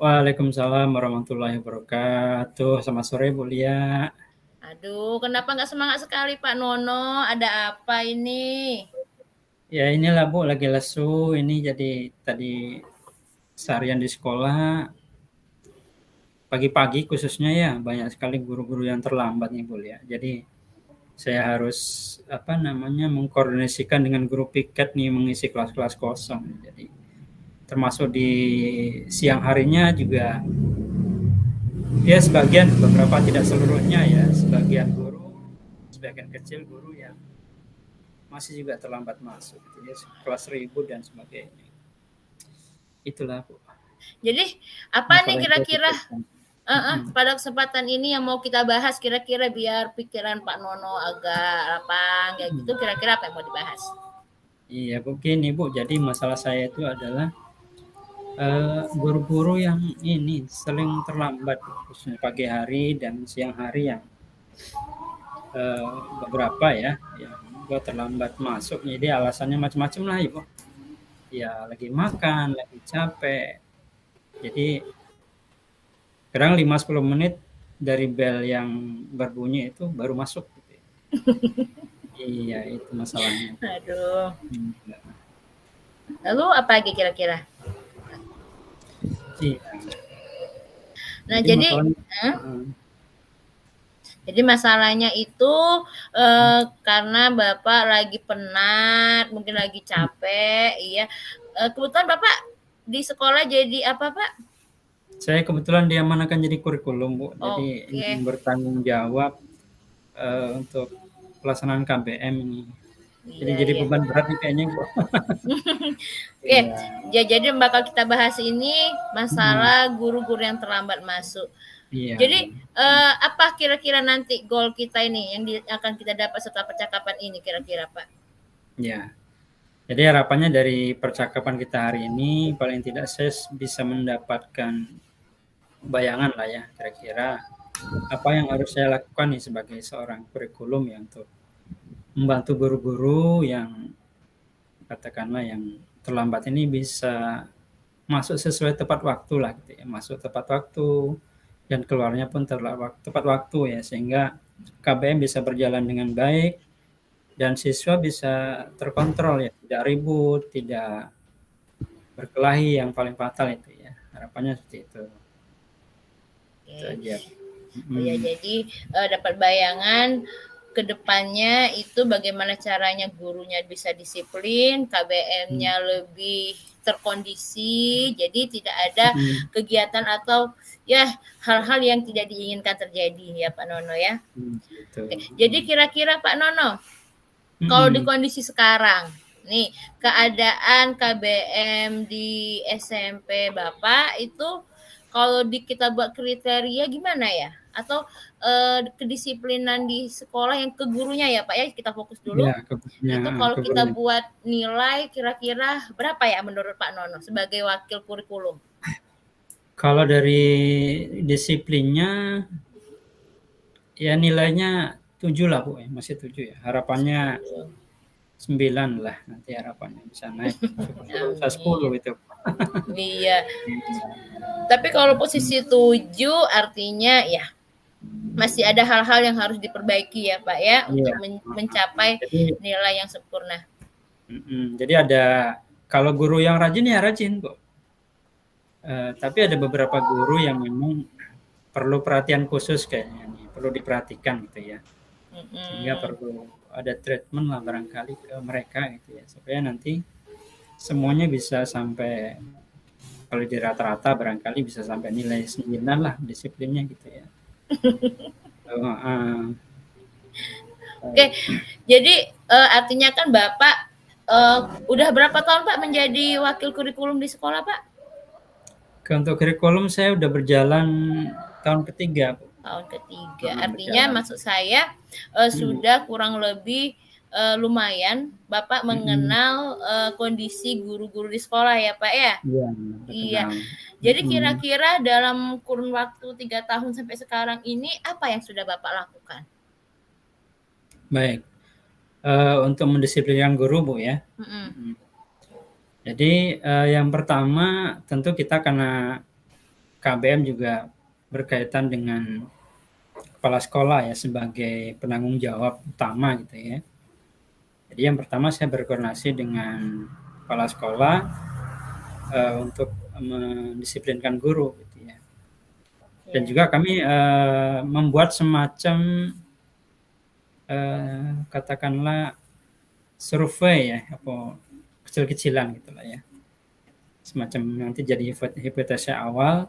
Waalaikumsalam warahmatullahi wabarakatuh. Selamat sore Bu Lia. Aduh, kenapa nggak semangat sekali Pak Nono? Ada apa ini? Ya inilah Bu, lagi lesu. Ini jadi tadi seharian di sekolah, pagi-pagi khususnya ya, banyak sekali guru-guru yang terlambat nih Bu Lia. Jadi saya harus mengkoordinasikan dengan guru piket nih mengisi kelas-kelas kosong. Jadi termasuk di siang harinya juga ya sebagian, beberapa tidak seluruhnya ya, sebagian kecil guru yang masih juga terlambat masuk, jadi kelas ribut dan sebagainya. Itulah Bu, Jadi, apa nih masalah yang saya kira-kira pikirkan. Mm-mm. pada kesempatan ini yang mau kita bahas kira-kira biar pikiran Pak Nono agak lapang kayak gitu, kira-kira apa yang mau dibahas? Iya begini Bu, jadi masalah saya itu adalah guru-guru yang ini sering terlambat, khususnya pagi hari dan siang hari yang eh, beberapa ya yang juga terlambat masuk. Jadi alasannya macam-macam lah Ibu. Ya lagi makan, lagi capek. Jadi kadang 5-10 menit dari bel yang berbunyi itu baru masuk gitu ya. Iya, itu masalahnya. Aduh, Hmm. lalu apa lagi kira-kira? Iya, Nah, jadi jadi masalahnya eh, heeh. jadi masalahnya itu karena Bapak lagi penat, mungkin lagi capek, iya. Kebetulan Bapak di sekolah jadi apa, Pak? Saya kebetulan diamanahkan jadi kurikulum, Bu. Jadi yang Oke. bertanggung jawab untuk pelaksanaan KBM ini. Jadi Iya, jadi iya. beban berat nih kayaknya, Bu. Oke, Iya. ya jadi yang bakal kita bahas ini Hmm. masalah guru-guru yang terlambat masuk. Iya. Jadi apa kira-kira nanti goal kita ini yang akan kita dapat setelah percakapan ini kira-kira Pak? Ya. Jadi harapannya dari percakapan kita hari ini paling tidak saya bisa mendapatkan bayangan lah ya kira-kira apa yang harus saya lakukan nih sebagai seorang kurikulum ya untuk membantu guru-guru yang katakanlah yang terlambat ini bisa masuk sesuai tepat waktu lah gitu ya, masuk tepat waktu dan keluarnya pun tepat waktu ya sehingga KBM bisa berjalan dengan baik dan siswa bisa terkontrol ya, tidak ribut, tidak berkelahi yang paling fatal itu ya. Harapannya seperti itu. Itu Oke. aja. Oh ya, Hmm. jadi dapat bayangan ke depannya itu bagaimana caranya gurunya bisa disiplin, Hmm. KBM-nya lebih terkondisi, jadi tidak ada Hmm. kegiatan atau ya hal-hal yang tidak diinginkan terjadi ya Pak Nono ya. Hmm. Gitu. Oke, jadi kira-kira Pak Nono, kalau di Hmm. kondisi sekarang, nih keadaan KBM di SMP Bapak itu kalau kita buat kriteria gimana ya? Atau kedisiplinan di sekolah yang ke gurunya ya Pak ya, kita fokus Ya, dulu. Itu kalau kita keguruan. buat nilai kira-kira berapa ya menurut Pak Nono sebagai wakil kurikulum? Kalau dari disiplinnya ya nilainya 7 lah Bu ya, masih 7 ya. Harapannya 9 lah nanti harapannya bisa naik. Syukur-syukur bisa 10 Amin. itu. Iya. Iya. Tapi kalau Hmm. posisi 7 artinya ya masih ada hal-hal yang harus diperbaiki ya Pak ya Iya. untuk mencapai Jadi nilai yang sempurna. jadi ada kalau guru yang rajin ya rajin Bu. Tapi ada beberapa guru yang memang perlu perhatian khusus kayaknya nih, perlu diperhatikan gitu ya. Sehingga Mm-mm. perlu ada treatment lah barangkali ke mereka gitu ya, supaya nanti semuanya bisa sampai kalau di rata-rata barangkali bisa sampai nilai 9 lah disiplinnya gitu ya. Uh, Oke, jadi artinya kan Bapak udah berapa tahun Pak menjadi wakil kurikulum di sekolah Pak? untuk kurikulum saya udah berjalan tahun ketiga, Bu. Tahun ketiga. Artinya Berjalan. maksud saya Hmm. sudah kurang lebih lumayan Bapak Hmm. mengenal kondisi guru-guru di sekolah ya Pak ya? Iya, Iya. terkenal. Jadi Hmm. kira-kira dalam kurun waktu 3 tahun sampai sekarang ini apa yang sudah Bapak lakukan? Baik. Untuk mendisiplinkan guru, Bu ya. Mm-mm. Hmm. Jadi yang pertama tentu kita karena KBM juga berkaitan dengan kepala sekolah ya sebagai penanggung jawab utama gitu ya. Jadi yang pertama saya berkoordinasi dengan kepala sekolah untuk mendisiplinkan guru gitu ya. Dan juga kami membuat semacam katakanlah survei ya, apa kecil-kecilan gitulah ya. Semacam nanti jadi hipotesa awal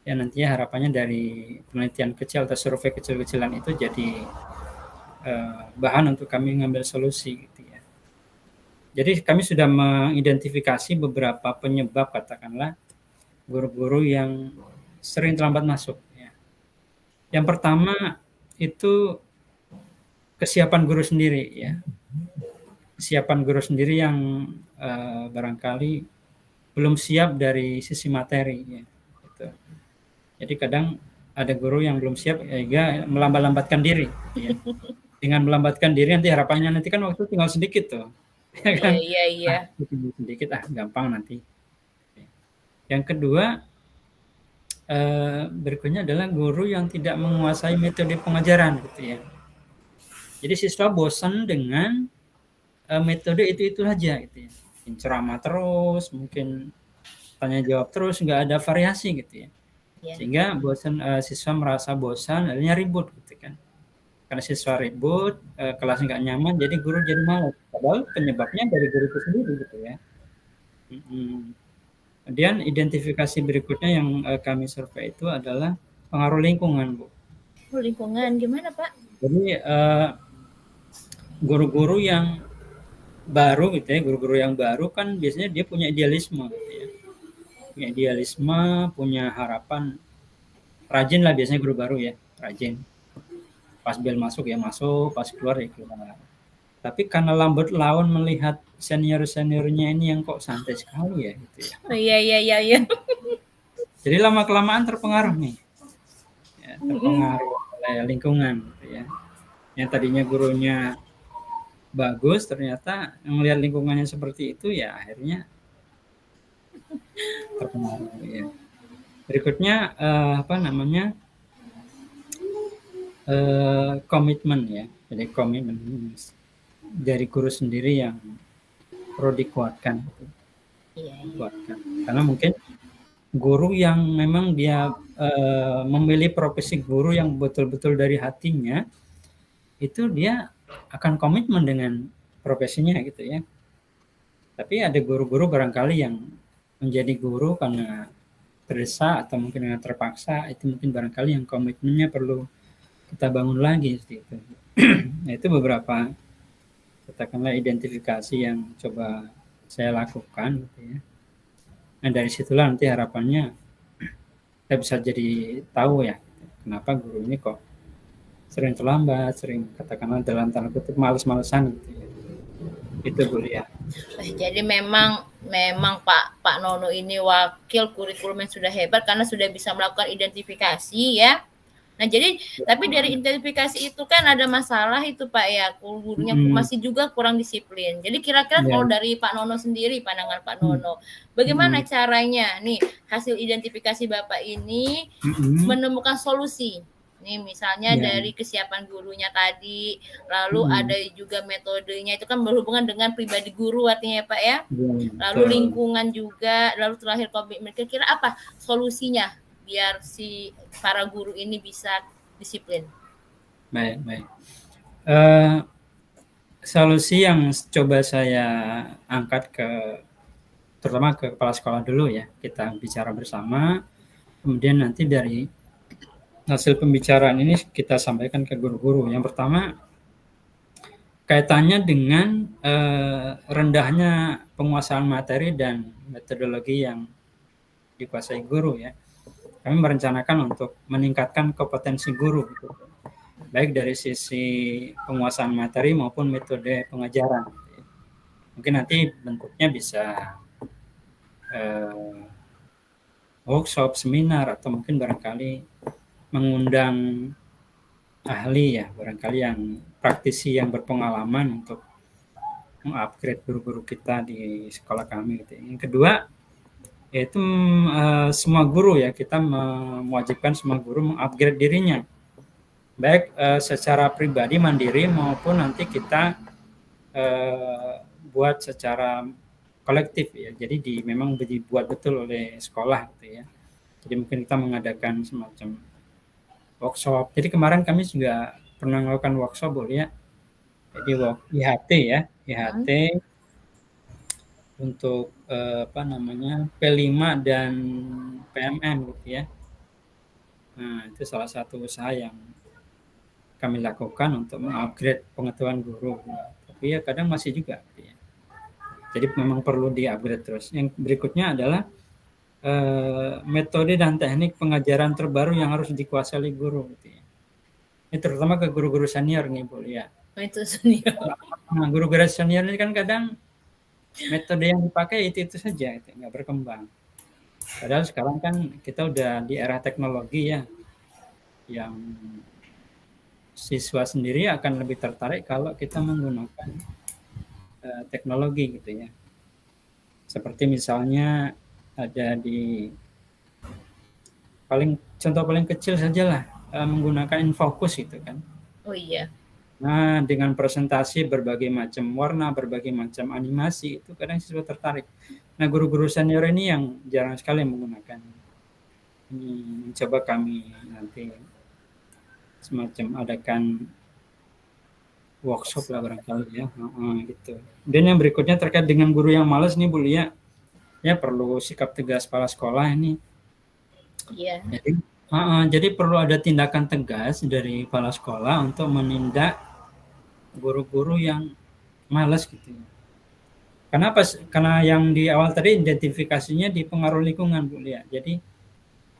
ya, nantinya harapannya dari penelitian kecil atau survei kecil-kecilan itu jadi bahan untuk kami mengambil solusi gitu ya. Jadi kami sudah mengidentifikasi beberapa penyebab katakanlah guru-guru yang sering terlambat masuk ya. Yang pertama itu kesiapan guru sendiri ya. Kesiapan guru sendiri yang barangkali belum siap dari sisi materi ya. Gitu. Jadi kadang ada guru yang belum siap ya melambat-lambatkan diri ya. Dengan melambatkan diri nanti harapannya nanti kan waktu tinggal sedikit tuh. Ya kan? Iya. Sedikit gampang nanti. Yang kedua berikutnya adalah guru yang tidak menguasai metode pengajaran gitu ya. Jadi siswa bosan dengan metode itu saja gitu ya. Ceramah terus, mungkin tanya jawab terus, nggak ada variasi gitu ya. Sehingga bosan, siswa merasa bosan, akhirnya ribut gitu kan. Karena siswa ribut, kelas nggak nyaman, jadi guru jadi malas. Padahal penyebabnya dari guru itu sendiri gitu ya. Kemudian identifikasi berikutnya yang kami survei itu adalah pengaruh lingkungan, Bu. Lingkungan gimana, Pak? Jadi guru-guru yang baru gitu ya, guru-guru yang baru kan biasanya dia punya idealisme gitu ya. Punya idealisme, punya harapan, rajin lah biasanya guru baru ya, rajin. Pas bel masuk ya masuk, pas keluar ya keluar. Tapi karena lambat laun melihat senior-seniornya ini yang kok santai sekali ya gitu ya. Oh, iya. Jadi lama-kelamaan terpengaruh nih. Ya, terpengaruh oleh lingkungan gitu ya. Yang tadinya gurunya bagus, ternyata melihat lingkungannya seperti itu ya akhirnya terpengaruh ya. Berikutnya komitmen ya. Jadi komitmen dari guru sendiri yang perlu dikuatkan. Kuatkan. Karena mungkin guru yang memang dia memilih profesi guru yang betul-betul dari hatinya, itu dia akan komitmen dengan profesinya gitu ya. Tapi ada guru-guru barangkali yang menjadi guru karena terdesak atau mungkin karena terpaksa, itu mungkin barangkali yang komitmennya perlu kita bangun lagi gitu. Nah, itu beberapa katakanlah identifikasi yang coba saya lakukan gitu ya. Nah, dari situlah nanti harapannya kita bisa jadi tahu ya kenapa guru ini kok sering terlambat, sering katakanlah dalam tanda kutip males-malesan gitu ya. Itu Bu ya. Jadi memang Pak Nono ini wakil kurikulum yang sudah hebat karena sudah bisa melakukan identifikasi ya. Nah, jadi tapi dari identifikasi itu kan ada masalah itu Pak ya, gurunya masih juga kurang disiplin. Jadi kira-kira kalau dari Pak Nono sendiri, pandangan Pak Nono, bagaimana caranya nih hasil identifikasi Bapak ini menemukan solusi? Nih misalnya dari kesiapan gurunya tadi, lalu ada juga metodenya itu kan berhubungan dengan pribadi guru artinya ya Pak ya. Lalu lingkungan juga, lalu terakhir komitmen. Kira-kira apa solusinya biar si para guru ini bisa disiplin? Baik. Solusi yang coba saya angkat terutama ke kepala sekolah dulu ya, kita bicara bersama, kemudian nanti dari hasil pembicaraan ini kita sampaikan ke guru-guru. Yang pertama kaitannya dengan rendahnya penguasaan materi dan metodologi yang dikuasai guru ya. Kami merencanakan untuk meningkatkan kompetensi guru gitu. Baik dari sisi penguasaan materi maupun metode pengajaran. Mungkin nanti bentuknya bisa workshop, seminar, atau mungkin barangkali mengundang ahli ya, barangkali yang praktisi yang berpengalaman untuk mengupgrade guru-guru kita di sekolah kami gitu. Yang kedua yaitu semua guru ya, kita mewajibkan semua guru mengupgrade dirinya, baik secara pribadi mandiri maupun nanti kita buat secara kolektif ya. Jadi memang dibuat betul oleh sekolah gitu ya. Jadi mungkin kita mengadakan semacam workshop. Jadi kemarin kami juga pernah melakukan workshop Bu ya. Jadi IHT ya, IHT untuk P5 dan PMM gitu ya. Nah, itu salah satu usaha yang kami lakukan untuk mengupgrade pengetahuan guru. Tapi ya kadang masih juga gitu ya. Jadi memang perlu di-upgrade terus. Yang berikutnya adalah metode dan teknik pengajaran terbaru yang harus dikuasai oleh guru gitu ya. Ini terutama ke guru-guru senior nih Bu ya. Itu senior. Nah, guru-guru senior ini kan kadang metode yang dipakai itu saja, itu nggak berkembang. Padahal sekarang kan kita udah di era teknologi ya, yang siswa sendiri akan lebih tertarik kalau kita menggunakan teknologi gitu ya. Seperti misalnya ada di contoh paling kecil sajalah menggunakan infocus gitu kan. Oh iya. Nah, dengan presentasi berbagai macam warna, berbagai macam animasi, itu kadang siswa tertarik. Nah, guru-guru senior ini yang jarang sekali menggunakan. Coba kami nanti semacam adakan workshop lah barangkali ya, gitu. Dan yang berikutnya terkait dengan guru yang malas nih Bu Lia, ya perlu sikap tegas kepala sekolah ini. Iya. Jadi perlu ada tindakan tegas dari kepala sekolah untuk menindak guru-guru yang malas gitu. Kenapa? Karena yang di awal tadi identifikasinya di pengaruh lingkungan Bu Lia. Jadi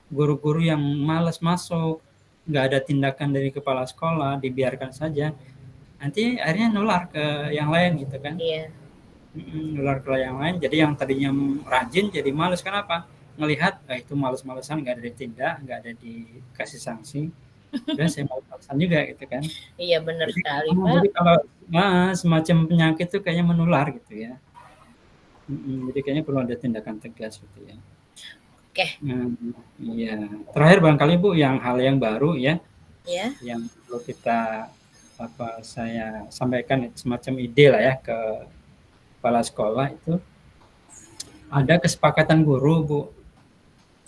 guru-guru yang malas masuk, nggak ada tindakan dari kepala sekolah, dibiarkan saja, nanti akhirnya nular ke yang lain gitu kan. Iya. Nular ke yang lain, jadi yang tadinya rajin jadi malas. Kenapa? Ngelihat itu malas-malasan, nggak ada ditindak, nggak ada dikasih sanksi, dan saya malas-malasan juga gitu kan. Iya benar sekali Pak. Jadi kalau semacam penyakit itu kayaknya menular gitu ya. Jadi kayaknya perlu ada tindakan tegas gitu ya. Oke. Iya. Terakhir barangkali Bu, yang hal yang baru ya, yang perlu kita saya sampaikan semacam ide lah ya ke kepala sekolah, itu ada kesepakatan guru Bu.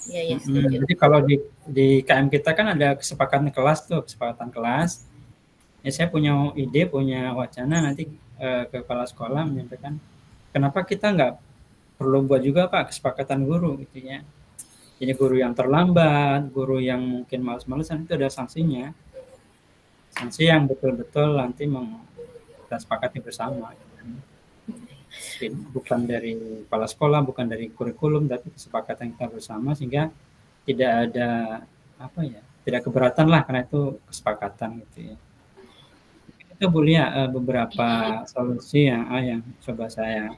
Iya, setuju. Jadi kalau di KM kita kan ada kesepakatan kelas tuh, kesepakatan kelas. Ya saya punya ide, punya wacana nanti ke kepala sekolah menyampaikan, kenapa kita nggak perlu buat juga Pak kesepakatan guru gitu ya. Jadi guru yang terlambat, guru yang mungkin malas-malasan itu ada sanksinya. Sanksi yang betul-betul nanti kita sepakati bersama. Bukan dari kepala sekolah, bukan dari kurikulum, tapi kesepakatan kita bersama sehingga tidak ada tidak keberatan lah karena itu kesepakatan gitu ya. Itu boleh beberapa solusi yang coba saya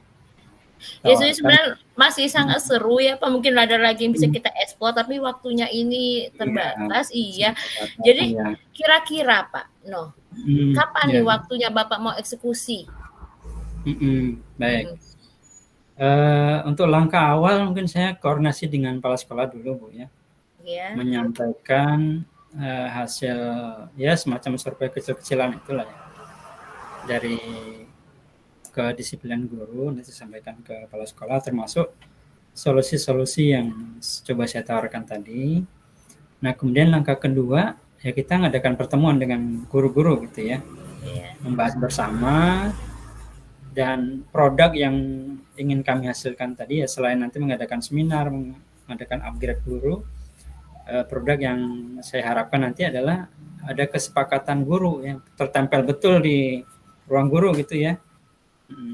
ya sebenarnya masih sangat seru ya Pak, mungkin ada lagi yang bisa kita eksplor tapi waktunya ini terbatas. Iya. Jadi kira-kira Pak kapan nih waktunya Bapak mau eksekusi? Baik. Untuk langkah awal mungkin saya koordinasi dengan kepala sekolah dulu Bu ya. Menyampaikan hasil ya semacam survei kecil-kecilan itulah ya. Dari kedisiplinan guru nanti sampaikan ke kepala sekolah, termasuk solusi-solusi yang coba saya tawarkan tadi. Nah, kemudian langkah kedua ya kita mengadakan pertemuan dengan guru-guru gitu ya, membahas bersama, dan produk yang ingin kami hasilkan tadi ya selain nanti mengadakan seminar, mengadakan upgrade guru, produk yang saya harapkan nanti adalah ada kesepakatan guru yang tertempel betul di ruang guru gitu ya.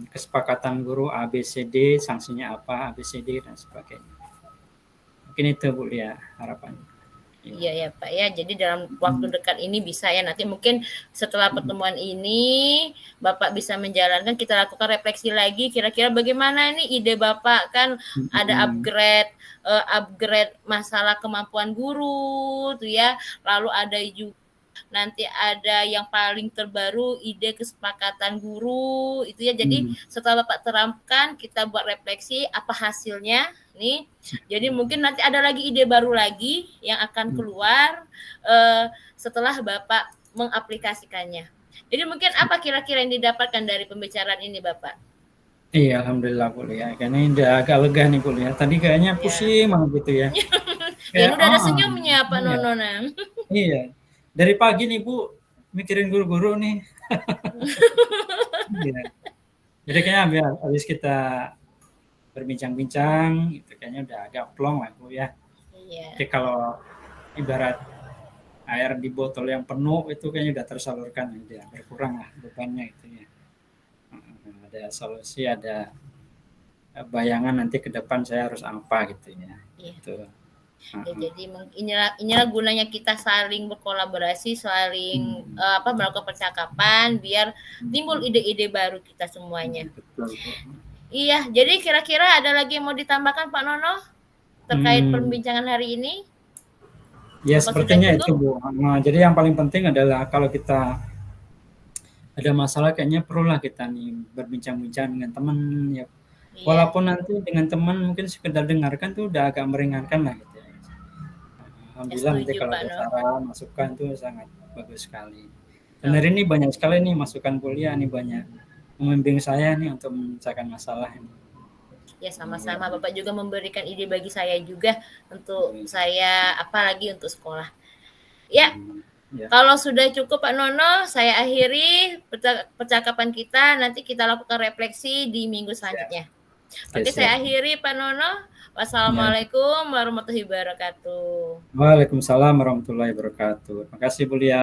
Kesepakatan guru ABCD, sanksinya apa, ABCD dan sebagainya. Mungkin itu Bu ya harapannya. Iya ya Pak ya, jadi dalam waktu dekat ini bisa ya, nanti mungkin setelah pertemuan ini Bapak bisa menjalankan, kita lakukan refleksi lagi kira-kira bagaimana nih ide Bapak, kan ada upgrade masalah kemampuan guru tuh ya, lalu ada juga nanti ada yang paling terbaru ide kesepakatan guru itu ya. Jadi setelah Bapak terapkan kita buat refleksi apa hasilnya ini. Jadi mungkin nanti ada lagi ide baru lagi yang akan keluar setelah Bapak mengaplikasikannya. Jadi mungkin apa kira-kira yang didapatkan dari pembicaraan ini, Bapak? Iya, alhamdulillah Bu ya. Kayaknya udah agak lega nih Bu ya. Tadi kayaknya pusing banget gitu ya. Ya Kayak, udah ada senyumnya Pak iya, Nono. iya. Dari pagi nih Bu, mikirin guru-guru nih. Iya. Jadi kayaknya habis kita berbincang-bincang, itu kayaknya udah agak plong lah Bu ya. Iya. Jadi kalau ibarat air di botol yang penuh itu kayaknya udah tersalurkan, udah berkurang lah bebannya itu ya. Ada solusi, ada bayangan nanti ke depan saya harus apa gitu ya. Iya. Gitu. Ya, jadi inilah gunanya kita saling berkolaborasi, saling melakukan percakapan biar timbul ide-ide baru kita semuanya. Betul. Iya, jadi kira-kira ada lagi yang mau ditambahkan Pak Nono terkait perbincangan hari ini? Ya sepertinya itu Bu. Nah, jadi yang paling penting adalah kalau kita ada masalah kayaknya perlulah kita nih berbincang-bincang dengan teman ya. Walaupun nanti dengan teman mungkin sekedar dengarkan tuh udah agak meringankan lah gitu ya. Alhamdulillah nanti kalau ada saran, masukan tuh sangat bagus sekali. Dan hari ini banyak sekali nih masukan kuliah nih, banyak membimbing saya nih untuk menyelesaikan masalah ini. Ya sama-sama, Bapak juga memberikan ide bagi saya juga untuk saya apalagi untuk sekolah. Ya. Kalau sudah cukup Pak Nono, saya akhiri percakapan kita, nanti kita lakukan refleksi di minggu selanjutnya. Oke, saya akhiri Pak Nono. Wassalamualaikum warahmatullahi wabarakatuh. Waalaikumsalam warahmatullahi wabarakatuh. Terima kasih Bu Lia.